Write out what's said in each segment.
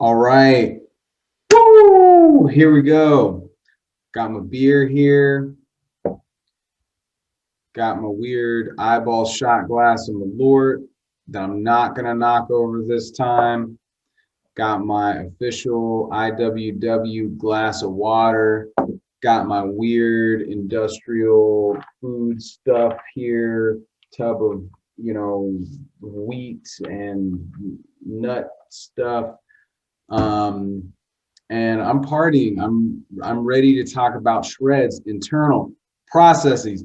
All right. Woo! Here we go. Got my beer here. Got my weird eyeball shot glass of Malort that I'm not going to knock over this time. Got my official IWW glass of water. Got my weird industrial food stuff here. Tub of, wheat and nut stuff. And I'm partying. I'm ready to talk about shreds, internal processes.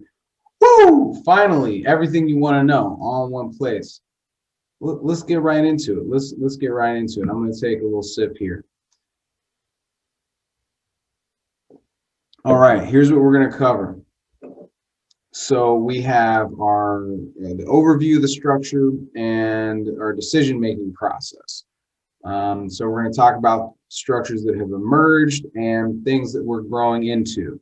Woo! Finally, everything you want to know all in one place. Let's get right into it. Let's get right into it. I'm going to take a little sip here. All right, here's what we're going to cover. So we have the overview of the structure and our decision-making process. So we're going to talk about structures that have emerged and things that we're growing into.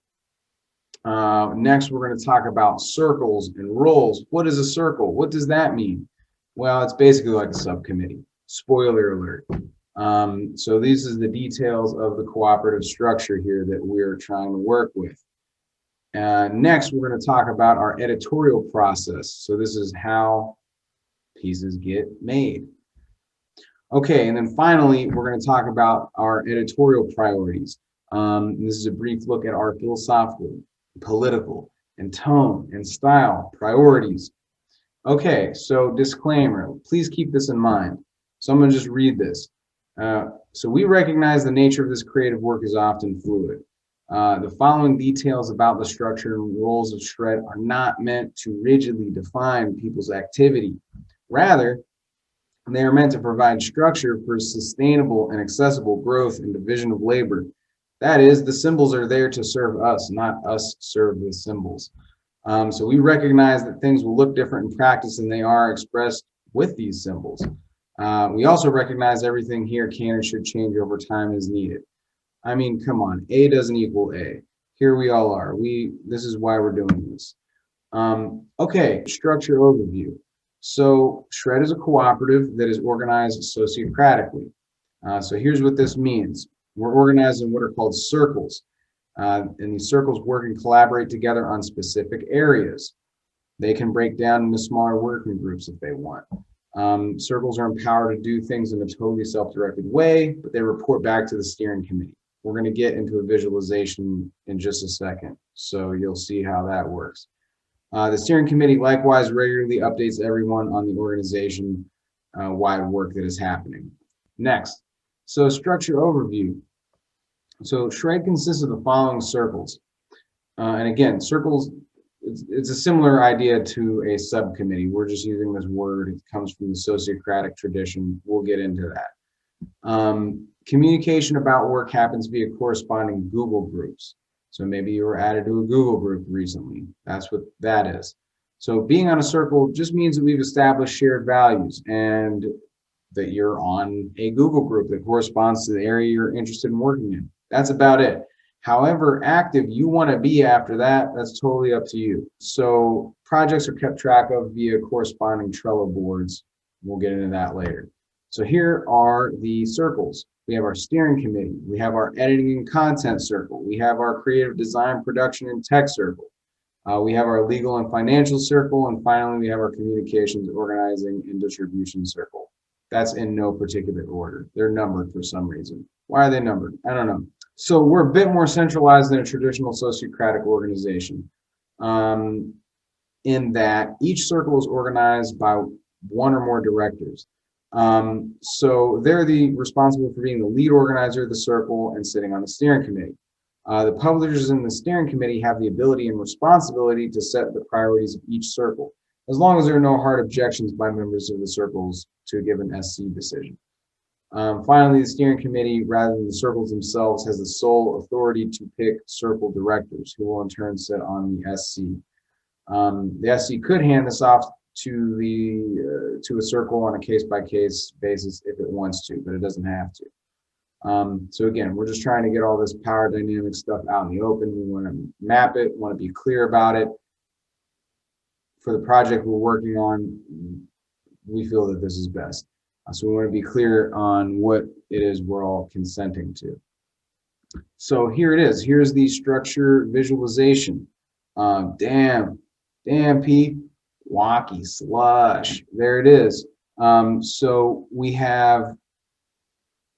Next, we're going to talk about circles and roles. What is a circle? What does that mean? Well, it's basically like a subcommittee. Spoiler alert. So these are the details of the cooperative structure here that we're trying to work with. Next, we're going to talk about our editorial process. So this is how pieces get made. Okay, and then finally, we're going to talk about our editorial priorities. This is a brief look at our philosophical, political, and tone and style priorities. Okay, so disclaimer, please keep this in mind. So I'm going to just read this. So we recognize the nature of this creative work is often fluid. The following details about the structure and roles of Shred are not meant to rigidly define people's activity. Rather, they are meant to provide structure for sustainable and accessible growth and division of labor. That is, the symbols are there to serve us, not us serve the symbols. So we recognize that things will look different in practice than they are expressed with these symbols. We also recognize everything here can and should change over time as needed. I mean, come on, A doesn't equal A. Here we all are. This is why we're doing this. Okay, structure overview. So Shred is a cooperative that is organized sociocratically. So here's what this means. We're organized in what are called circles. And these circles work and collaborate together on specific areas. They can break down into smaller working groups if they want. Circles are empowered to do things in a totally self-directed way, but they report back to the steering committee. We're going to get into a visualization in just a second, so you'll see how that works. The steering committee likewise regularly updates everyone on the organization-wide work that is happening. Next, so structure overview. So Shred consists of the following circles. And again, circles, it's a similar idea to a subcommittee. We're just using this word. It comes from the sociocratic tradition. We'll get into that. Communication about work happens via corresponding Google groups. So maybe you were added to a Google group recently. That's what that is. So being on a circle just means that we've established shared values and that you're on a Google group that corresponds to the area you're interested in working in. That's about it. However active you want to be after that, that's totally up to you. So projects are kept track of via corresponding Trello boards. We'll get into that later. So here are the circles. We have our steering committee. We have our editing and content circle. We have our creative design, production, and tech circle. We have our legal and financial circle. And finally, we have our communications, organizing, and distribution circle. That's in no particular order. They're numbered for some reason. Why are they numbered? I don't know. So we're a bit more centralized than a traditional sociocratic organization in that each circle is organized by one or more directors. So they're responsible for being the lead organizer of the circle and sitting on the steering committee. The publishers in the steering committee have the ability and responsibility to set the priorities of each circle, as long as there are no hard objections by members of the circles to a given SC decision. Finally, the steering committee, rather than the circles themselves, has the sole authority to pick circle directors, who will in turn sit on the SC. The SC could hand this off to a circle on a case-by-case basis if it wants to, but it doesn't have to. So again, we're just trying to get all this power dynamic stuff out in the open. We want to map it, want to be clear about it. For the project we're working on, we feel that this is best. So we want to be clear on what it is we're all consenting to. So here it is. Here's the structure visualization. Damn, Pete, wocky, slush. There it is. So we have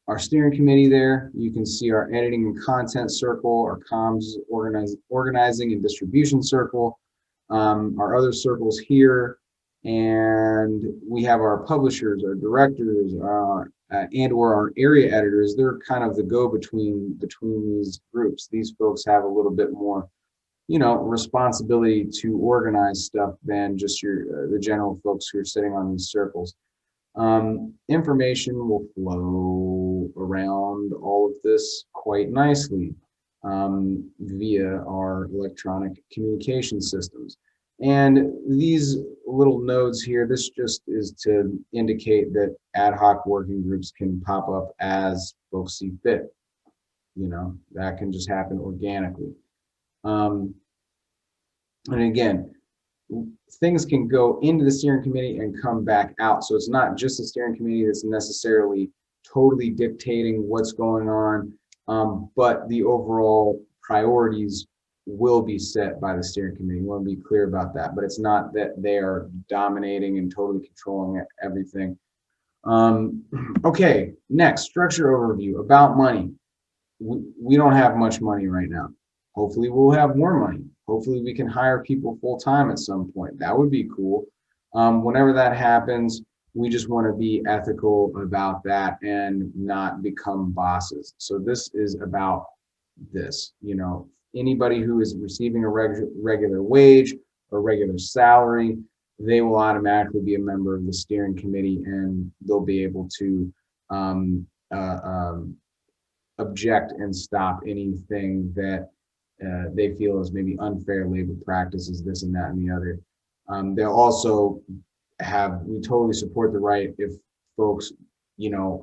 our steering committee there. You can see our editing and content circle, our comms organizing and distribution circle, our other circles here, and we have our publishers, our directors, and or our area editors. They're kind of the go-between between these groups. These folks have a little bit more, responsibility to organize stuff than just the general folks who are sitting on these circles. Information will flow around all of this quite nicely via our electronic communication systems. And these little nodes here, this just is to indicate that ad hoc working groups can pop up as folks see fit. That can just happen organically. And again, things can go into the steering committee and come back out. So it's not just the steering committee that's necessarily totally dictating what's going on, but the overall priorities will be set by the steering committee. We want to be clear about that, but it's not that they are dominating and totally controlling everything. Okay, next, structure overview about money. We don't have much money right now. Hopefully we'll have more money. Hopefully we can hire people full-time at some point. That would be cool. Whenever that happens, we just want to be ethical about that and not become bosses. So this is about this, anybody who is receiving a regular wage or regular salary, they will automatically be a member of the steering committee, and they'll be able to object and stop anything that they feel is maybe unfair labor practices, this and that and the other. They'll also we totally support the right if folks,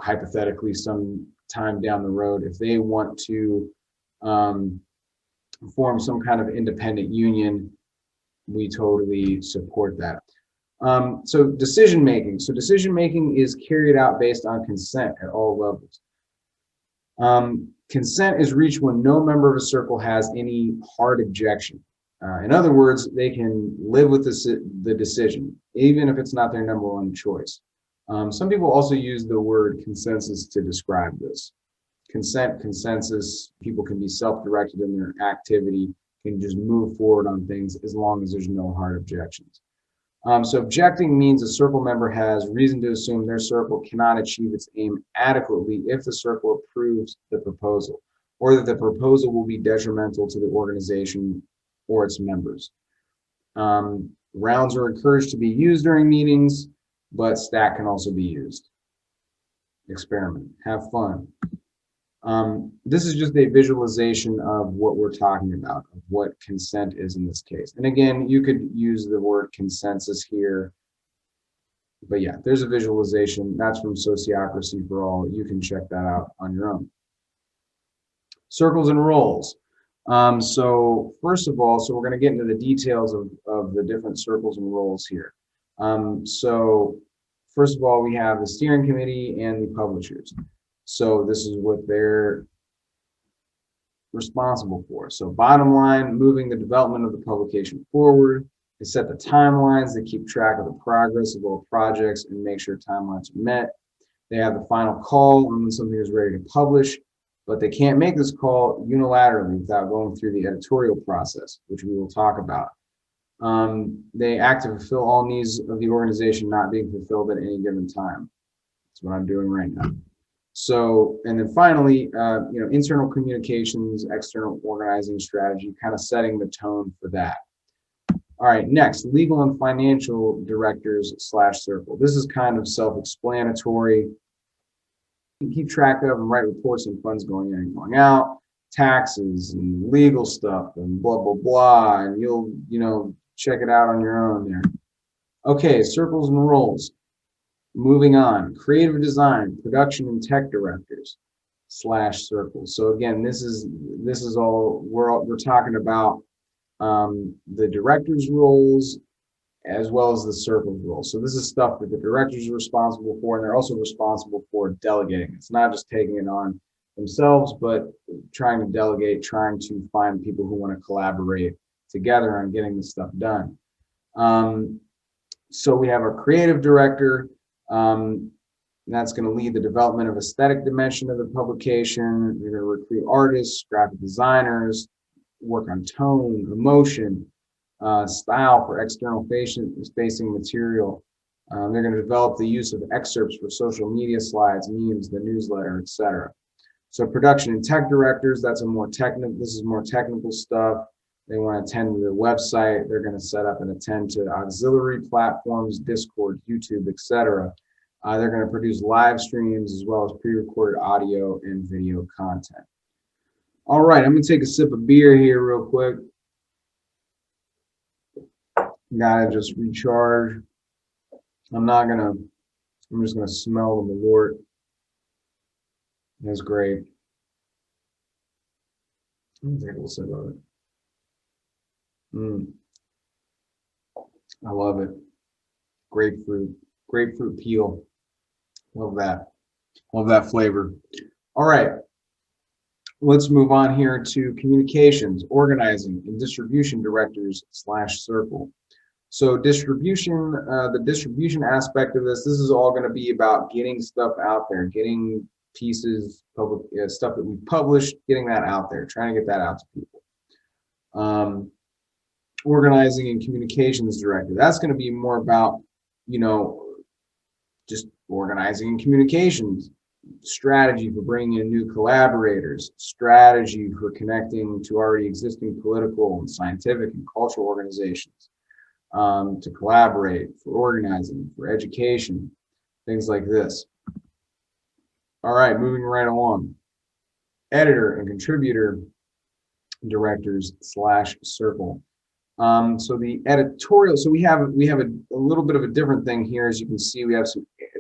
hypothetically some time down the road, if they want to form some kind of independent union, we totally support that. So decision making. So decision making is carried out based on consent at all levels. Consent is reached when no member of a circle has any hard objection. In other words, they can live with the decision, even if it's not their number one choice. Some people also use the word consensus to describe this. Consent, consensus, people can be self-directed in their activity, can just move forward on things as long as there's no hard objections. So objecting means a circle member has reason to assume their circle cannot achieve its aim adequately if the circle approves the proposal, or that the proposal will be detrimental to the organization or its members. Rounds are encouraged to be used during meetings, but stack can also be used. Experiment, have fun. This is just a visualization of what we're talking about, of what consent is in this case. And again, you could use the word consensus here, but yeah, there's a visualization. That's from Sociocracy for all. You can check that out on your own. Circles and roles. So first of all, we're going to get into the details of the different circles and roles here. So first of all, we have the steering committee and the publishers. So this is what they're responsible for. So bottom line, moving the development of the publication forward. They set the timelines, they keep track of the progress of all projects and make sure timelines are met. They have the final call on when something is ready to publish, but they can't make this call unilaterally without going through the editorial process, which we will talk about. They act to fulfill all needs of the organization not being fulfilled at any given time. That's what I'm doing right now. So, and then finally, internal communications, external organizing strategy, kind of setting the tone for that. All right, next, legal and financial directors / circle. This is kind of self-explanatory. You can keep track of and write reports on funds going in and going out, taxes and legal stuff and blah, blah, blah. And you'll, check it out on your own there. Okay, circles and roles. Moving on, creative design, production and tech directors / circles. So again, this is all we're talking about the directors' roles as well as the circle's role. So this is stuff that the directors are responsible for, and they're also responsible for delegating. It's not just taking it on themselves, but trying to delegate, trying to find people who want to collaborate together on getting this stuff done. So we have a creative director. That's going to lead the development of aesthetic dimension of the publication. They're going to recruit artists, graphic designers, work on tone, emotion, style for external facing material. They're going to develop the use of excerpts for social media slides, memes, the newsletter, etc. So production and tech directors, this is more technical stuff. They want to attend to their website. They're going to set up and attend to auxiliary platforms, Discord, YouTube, etc. They're going to produce live streams as well as pre-recorded audio and video content. All right, I'm going to take a sip of beer here real quick. Gotta just recharge. I'm just going to smell the Malort. That's great. Let me take a little sip of it. I love it. Grapefruit peel. Love that flavor. All right, let's move on here to communications, organizing, and distribution directors / circle. So distribution, the distribution aspect of this is all going to be about getting stuff out there, getting pieces, stuff that we published, getting that out there, trying to get that out to people. Organizing and communications director, that's going to be more about, just organizing and communications, strategy for bringing in new collaborators, strategy for connecting to already existing political and scientific and cultural organizations, to collaborate, for organizing, for education, things like this. All right, moving right along. Editor and contributor directors / circle. So the editorial, so we have a little bit of a different thing here. As you can see, we have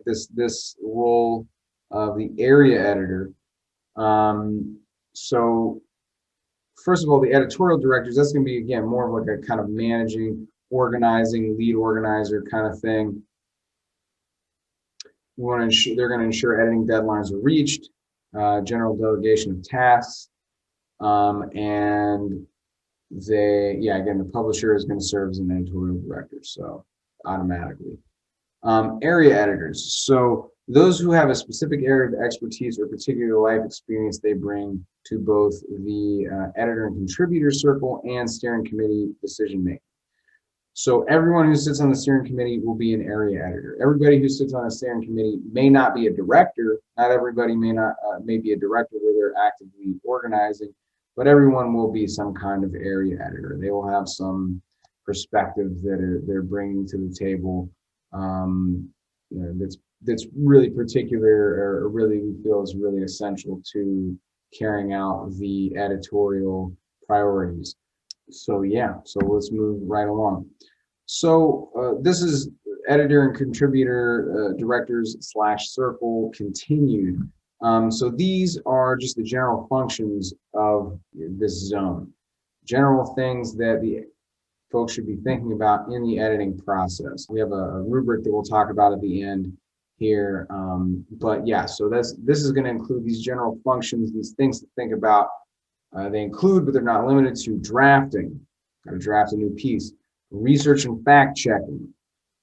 this role of the area editor. So first of all, the editorial directors, that's going to be, again, more of like a kind of managing, organizing, lead organizer kind of thing. We want to ensure, they're going to ensure editing deadlines are reached, general delegation of tasks, and again, the publisher is going to serve as an editorial director, so automatically. Area editors, so those who have a specific area of expertise or particular life experience they bring to both the editor and contributor circle and steering committee decision making. So everyone who sits on the steering committee will be an area editor. Everybody who sits on a steering committee may not be a director. Not everybody may be a director where they're actively organizing, but everyone will be some kind of area editor. They will have some perspective that they're bringing to the table, that's really particular, or really we feel is really essential to carrying out the editorial priorities. So yeah, so let's move right along. So this is editor and contributor directors / circle continued. So these are just the general functions of this zone, general things that the folks should be thinking about in the editing process. We have a rubric that we'll talk about at the end here, but yeah, so this is going to include these general functions, these things to think about. They include, but they're not limited to, drafting, got to draft a new piece, research and fact checking,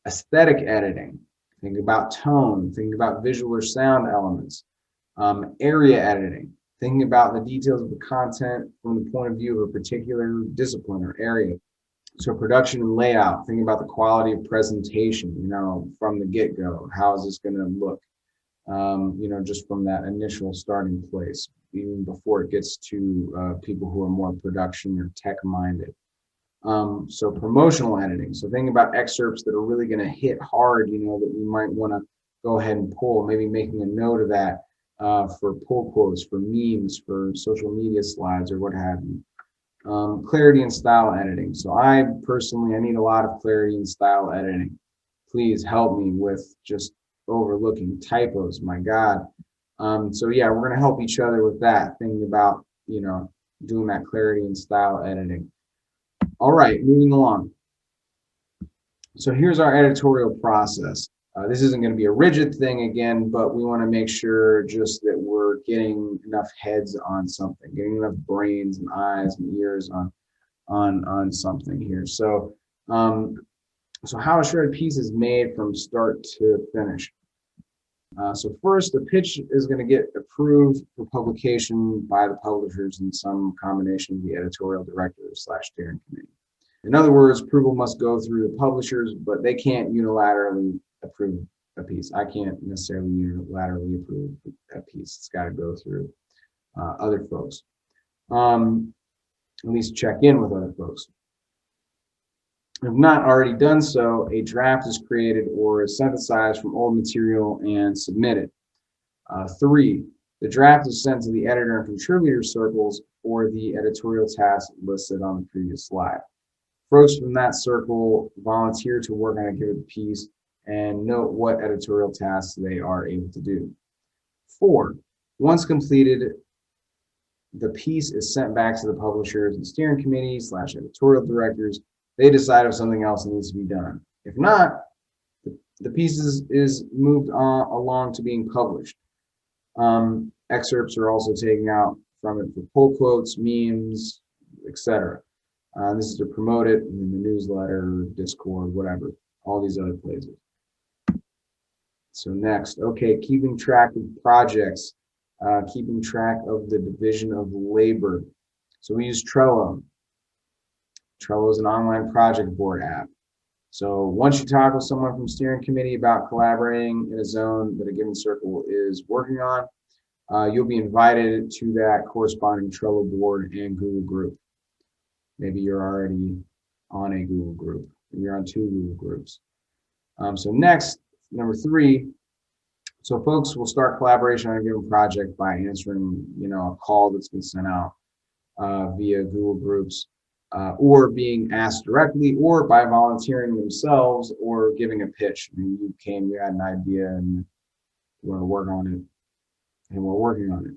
aesthetic editing, think about tone, thinking about visual or sound elements, area editing, thinking about the details of the content from the point of view of a particular discipline or area. So production and layout, thinking about the quality of presentation, from the get-go. How is this going to look, just from that initial starting place, even before it gets to people who are more production or tech-minded. So promotional editing, so thinking about excerpts that are really going to hit hard, that we might want to go ahead and pull, maybe making a note of that for pull quotes, for memes, for social media slides, or what have you. Clarity and style editing. So I need a lot of clarity and style editing. Please help me with just overlooking typos, my God. So yeah, we're going to help each other with that, thinking about, doing that clarity and style editing. All right, moving along. So here's our editorial process. This isn't going to be a rigid thing again, but we want to make sure just that we're getting enough heads on something, getting enough brains and eyes and ears on something here. So so how a shredded piece is made from start to finish. So first, the pitch is going to get approved for publication by the publishers in some combination of the editorial director / steering committee. In other words, approval must go through the publishers, but they can't unilaterally approve a piece. I can't necessarily unilaterally approve a piece. It's got to go through other folks. At least check in with other folks. If not already done so, a draft is created or is synthesized from old material and submitted. 3, the draft is sent to the editor and contributor circles for the editorial tasks listed on the previous slide. Folks from that circle volunteer to work on a given piece and note what editorial tasks they are able to do. 4, once completed, the piece is sent back to the publishers and steering committee / editorial directors. They decide if something else needs to be done. If not, the piece is moved along to being published. Excerpts are also taken out from it for pull quotes, memes, etc. This is to promote it in the newsletter, Discord, whatever, all these other places. So next, okay, keeping track of projects, keeping track of the division of labor. So we use Trello. Trello is an online project board app. So once you talk with someone from steering committee about collaborating in a zone that a given circle is working on, you'll be invited to that corresponding Trello board and Google group. Maybe you're already on a Google group. You're on 2 Google groups. So next, number 3, so folks will start collaboration on a given project by answering, a call that's been sent out via Google groups. Or being asked directly, or by volunteering themselves, or giving a pitch. I mean, you had an idea and you want to work on it, and we're working on it.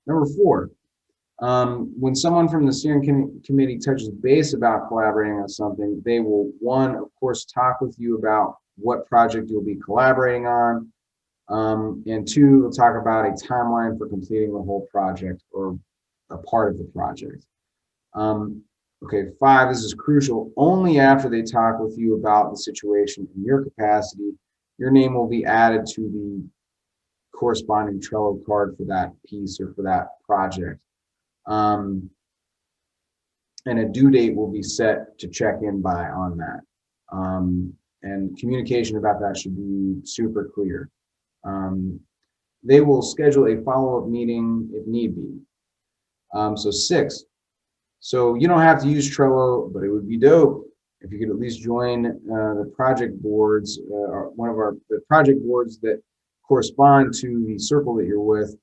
Number 4, when someone from the steering committee touches base about collaborating on something, they will, 1, of course, talk with you about what project you'll be collaborating on, and 2, they'll talk about a timeline for completing the whole project or a part of the project. Okay, 5, this is crucial. Only after they talk with you about the situation in your capacity, your name will be added to the corresponding Trello card for that piece or for that project. And a due date will be set to check in by on that. And communication about that should be super clear. They will schedule a follow-up meeting if need be. So 6, so you don't have to use Trello, but it would be dope if you could at least join the project boards, or one of the project boards that correspond to the circle that you're with,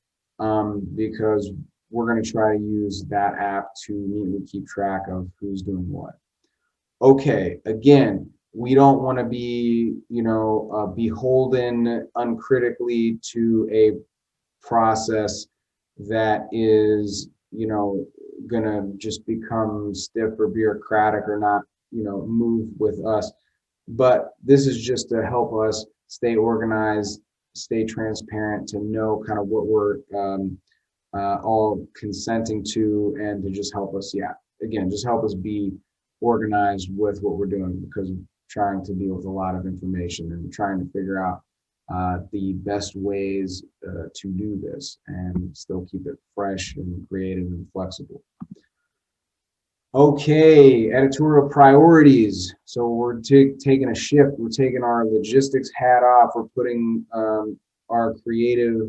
because we're going to try to use that app to neatly keep track of who's doing what. Okay, again, we don't want to be, beholden uncritically to a process that is, gonna just become stiff or bureaucratic or not, move with us. But this is just to help us stay organized, stay transparent, to know kind of what we're all consenting to, and to just help us, just help us be organized with what we're doing, because we're trying to deal with a lot of information and trying to figure out the best ways to do this and still keep it fresh and creative and flexible. Okay, editorial priorities. So we're taking a shift. We're taking our logistics hat off. We're putting our creative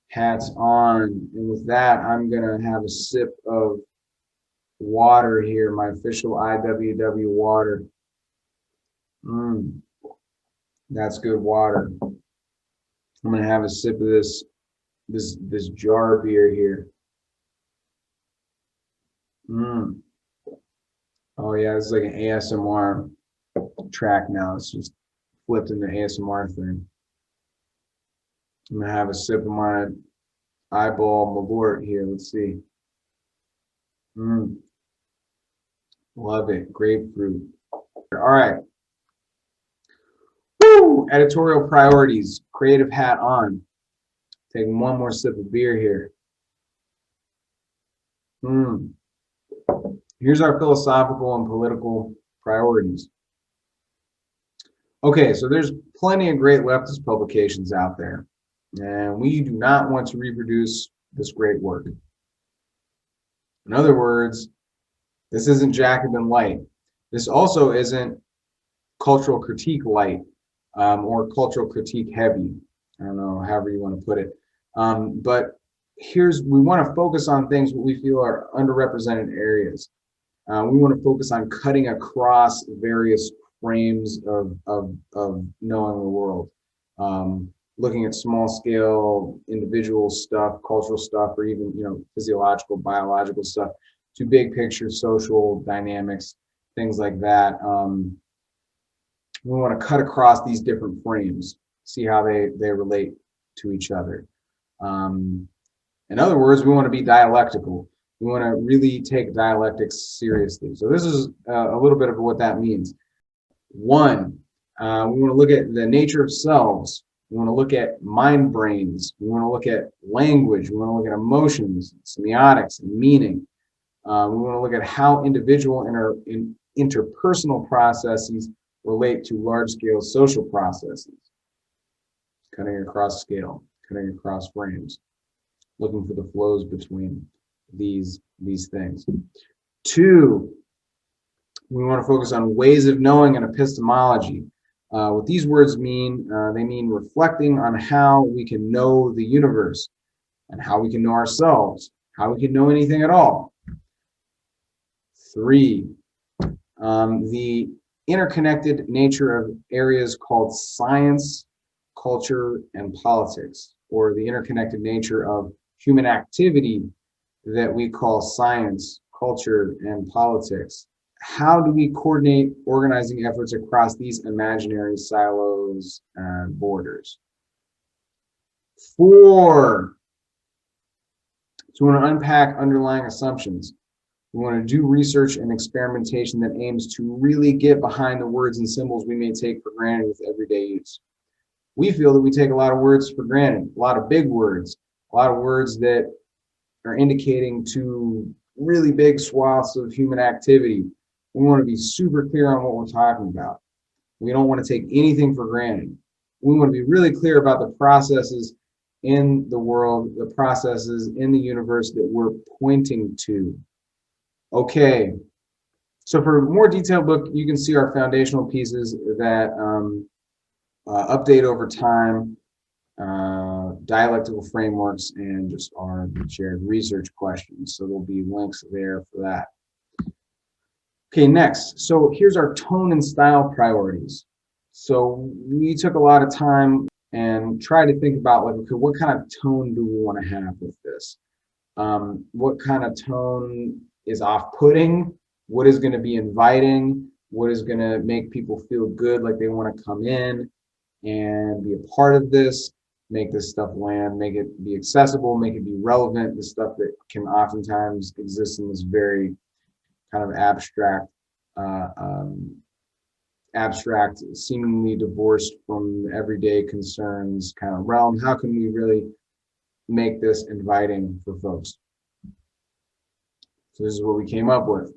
hats on. And with that, I'm going to have a sip of water here, my official IWW water. That's good water. I'm gonna have a sip of this jar beer here. Oh yeah, it's like an ASMR track now. It's just flipped into ASMR thing. I'm gonna have a sip of my eyeball Malort here. Let's see. Love it. Grapefruit. All right. Woo! Editorial priorities, creative hat on. Taking one more sip of beer here. Here's our philosophical and political priorities. Okay, so there's plenty of great leftist publications out there, and we do not want to reproduce this great work. In other words, this isn't Jacobin light. This also isn't cultural critique light or cultural critique heavy. I don't know, however you want to put it. But we want to focus on things that we feel are underrepresented areas. We want to focus on cutting across various frames of knowing the world. Looking at small scale individual stuff, cultural stuff, or even physiological, biological stuff, to big picture social dynamics, things like that. We want to cut across these different frames, see how they relate to each other. In other words, we want to be dialectical. We want to really take dialectics seriously. So this is a little bit of what that means. One, we want to look at the nature of selves. We want to look at mind brains. We want to look at language. We want to look at emotions, semiotics, and meaning. We want to look at how individual and interpersonal processes relate to large-scale social processes. Cutting across scale, cutting across frames, looking for the flows between these things. Two, we want to focus on ways of knowing and epistemology. What these words mean, they mean reflecting on how we can know the universe and how we can know ourselves, how we can know anything at all. Three, the interconnected nature of areas called science, culture, and politics, or the interconnected nature of human activity that we call science, culture, and politics. How do we coordinate organizing efforts across these imaginary silos and borders? Four, so we want to unpack underlying assumptions. We want to do research and experimentation that aims to really get behind the words and symbols we may take for granted with everyday use. We feel that we take a lot of words for granted, a lot of big words, a lot of words that are indicating to really big swaths of human activity. We want to be super clear on what we're talking about. We don't want to take anything for granted. We want to be really clear about the processes in the world, the processes in the universe that we're pointing to. Okay, so for a more detailed look, you can see our foundational pieces that update over time, dialectical frameworks, and just our shared research questions. So there'll be links there for that. Okay, next. So here's our tone and style priorities. So we took a lot of time and tried to think about, like, okay, what kind of tone do we want to have with this? What kind of tone is off-putting? What is going to be inviting? What is going to make people feel good, like they want to come in and be a part of this, make this stuff land, make it be accessible, make it be relevant, the stuff that can oftentimes exist in this very kind of abstract, seemingly divorced from everyday concerns kind of realm. How can we really make this inviting for folks? So this is what we came up with.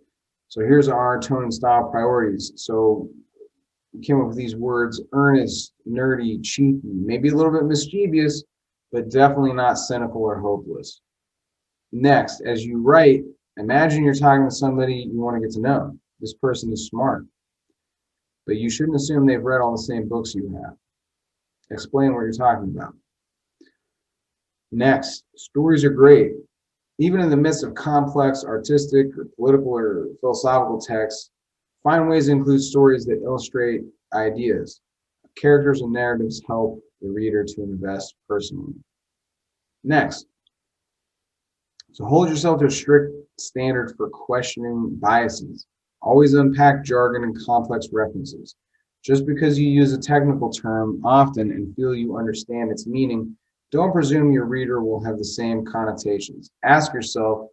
So here's our tone and style priorities. So we came up with these words: earnest, nerdy, cheeky, maybe a little bit mischievous, but definitely not cynical or hopeless. Next, as you write, imagine you're talking to somebody you want to get to know. This person is smart, but you shouldn't assume they've read all the same books you have. Explain what you're talking about. Next, stories are great. Even in the midst of complex artistic or political or philosophical texts, find ways to include stories that illustrate ideas. Characters and narratives help the reader to invest personally. Next, so hold yourself to a strict standard for questioning biases. Always unpack jargon and complex references. Just because you use a technical term often and feel you understand its meaning, don't presume your reader will have the same connotations. Ask yourself,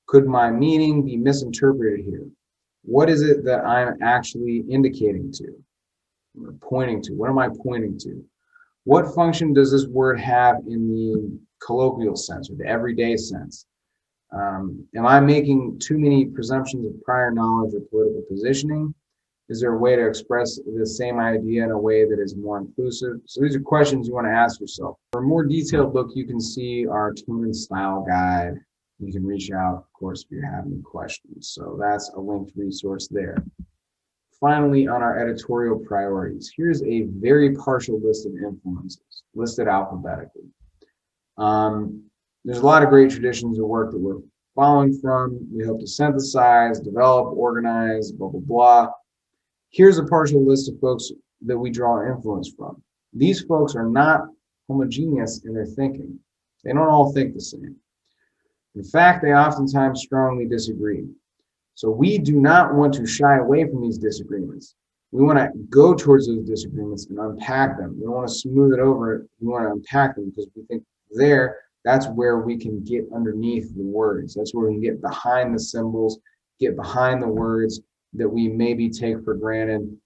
could my meaning be misinterpreted here? What is it that I'm actually indicating to? We're pointing to. What am I pointing to? What function does this word have in the colloquial sense or the everyday sense? Am I making too many presumptions of prior knowledge or political positioning? Is there a way to express the same idea in a way that is more inclusive? So these are questions you want to ask yourself. For a more detailed look, you can see our tone and style guide. You can reach out, of course, if you have any questions. So that's a linked resource there. Finally, on our editorial priorities, here's a very partial list of influences listed alphabetically. There's a lot of great traditions of work that we're following from. We hope to synthesize, develop, organize, blah, blah, blah. Here's a partial list of folks that we draw influence from. These folks are not homogeneous in their thinking. They don't all think the same. In fact, they oftentimes strongly disagree. So we do not want to shy away from these disagreements. We want to go towards those disagreements and unpack them. We don't want to smooth it over. We want to unpack them because we think that's where we can get underneath the words. That's where we can get behind the symbols, get behind the words that we maybe take for granted.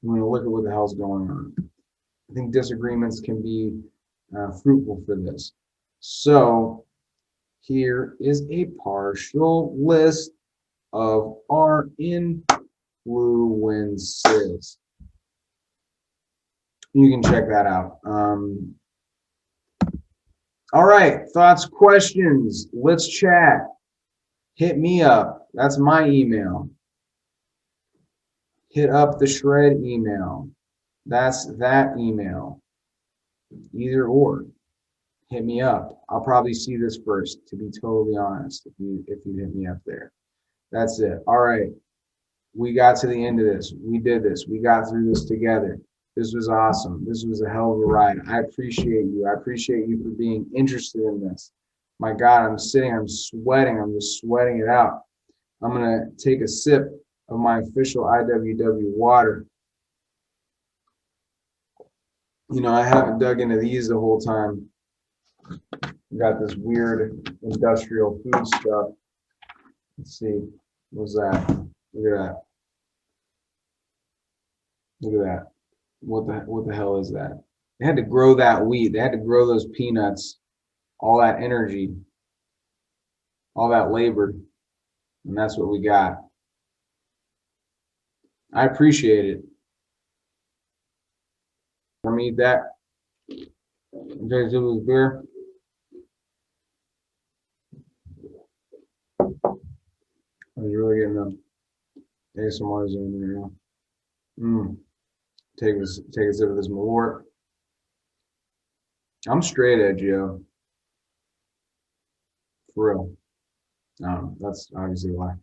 We're going to look at what the hell's going on. I think disagreements can be fruitful for this. So here is a partial list of our influences. You can check that out. All right, thoughts, questions, let's chat. Hit me up. That's my email. Hit up the shred email. That's that email. Either or. Hit me up. I'll probably see this first, to be totally honest, if you hit me up there. That's it. All right. We got to the end of this. We did this. We got through this together. This was awesome. This was a hell of a ride. I appreciate you. I appreciate you for being interested in this. My God, I'm sweating. I'm just sweating it out. I'm going to take a sip of my official IWW water. You know, I haven't dug into these the whole time. We got this weird industrial food stuff. Let's see. What's that? Look at that. Look at that. What the hell is that? They had to grow that wheat. They had to grow those peanuts. All that energy. All that labor. And that's what we got. I appreciate it. Let me eat that. Okay, so it was beer. I was really getting the ASMR zone there now. Take a sip of this Malort. I'm straight edge, yo. For real. That's obviously why.